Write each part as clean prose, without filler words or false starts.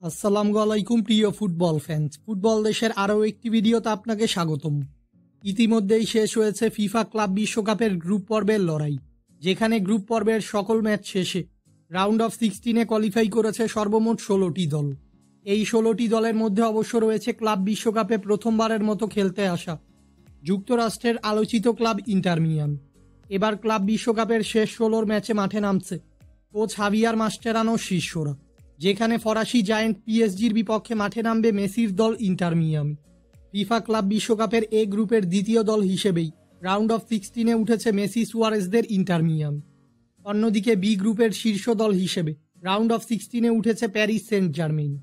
আসসালামু আলাইকুম প্রিয় ফুটবল ফ্যান্স। ফুটবল দেশের আরও একটি ভিডিওতে আপনাকে স্বাগতম। ইতিমধ্যেই শেষ হয়েছে ফিফা ক্লাব বিশ্বকাপের গ্রুপ পর্বের লড়াই, যেখানে গ্রুপ পর্বের সকল ম্যাচ শেষে রাউন্ড অফ 16-এ কোয়ালিফাই করেছে সর্বমোট 16টি দল। এই 16টি দলের মধ্যে অবশ্য রয়েছে ক্লাব বিশ্বকাপে প্রথমবারের মতো খেলতে আসা যুক্তরাষ্ট্রের আলোচিত ক্লাব ইন্টার মিয়ামি। এবার ক্লাব বিশ্বকাপের শেষ 16 ম্যাচে মাঠে নামছে কোচ হাভিয়ার মাস্টেরানোর শিষ্যরা, যেখানে ফরাসি জায়ান্ট পিএসজির বিপক্ষে মাঠে নামবে মেসির দল ইন্টার মিয়ামি। ফিফা ক্লাব বিশ্বকাপের এ গ্রুপের দ্বিতীয় দল হিসেবেই রাউন্ড অফ 16-এ উঠেছে মেসি সুয়ারেজদের ইন্টার মিয়ামি। অন্যদিকে বি গ্রুপের শীর্ষ দল হিসেবে রাউন্ড অফ 16-এ উঠেছে প্যারিস সেন্ট জার্মেইন।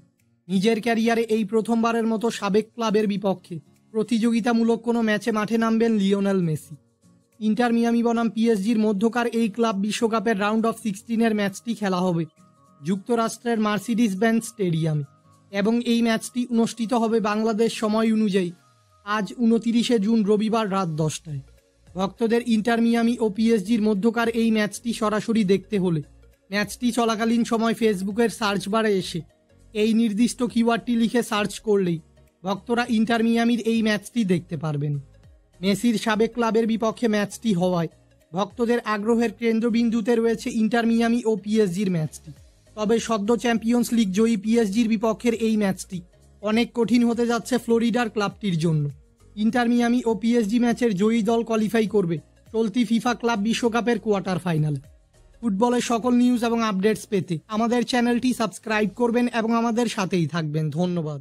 নিজের ক্যারিয়ারে এই প্রথমবারের মতো সাবেক ক্লাবের বিপক্ষে প্রতিযোগিতামূলক কোনো ম্যাচে মাঠে নামবেন লিওনেল মেসি। ইন্টার মিয়ামি বনাম পিএসজির মধ্যকার এই ক্লাব বিশ্বকাপের রাউন্ড অফ 16-এর ম্যাচটি খেলা হবে যুক্তরাষ্ট্রের মার্সিডিস বেঞ্জ স্টেডিয়ামে, এবং এই ম্যাচটি অনুষ্ঠিত হবে বাংলাদেশ সময় অনুযায়ী আজ 29শে জুন রবিবার রাত 10টায়। ভক্তদের ইন্টার মিয়ামি ও পিএসজির মধ্যকার এই ম্যাচটি সরাসরি দেখতে হলে ম্যাচটি চলাকালীন সময় ফেসবুকের সার্চ বারে এসে এই নির্দিষ্ট কিওয়ার্ডটি লিখে সার্চ করলেই ভক্তরা ইন্টার মিয়ামির এই ম্যাচটি দেখতে পারবেন। মেসির সাবেক ক্লাবের বিপক্ষে ম্যাচটি হওয়ায় ভক্তদের আগ্রহের কেন্দ্রবিন্দুতে রয়েছে ইন্টার মিয়ামি ও পিএসজির ম্যাচটি। তবে সদ্য চ্যাম্পিয়ন্স লিগ জয়ী পিএসজির বিপক্ষের এই ম্যাচটি অনেক কঠিন হতে যাচ্ছে ফ্লোরিডার ক্লাবটির জন্য। ইন্টার মিয়ামি ও পিএসজি ম্যাচের জয়ী দল কোয়ালিফাই করবে চলতি ফিফা ক্লাব বিশ্বকাপের কোয়ার্টার ফাইনালে। ফুটবলের সকল নিউজ এবং আপডেটস পেতে আমাদের চ্যানেলটি সাবস্ক্রাইব করবেন এবং আমাদের সাথেই থাকবেন। ধন্যবাদ।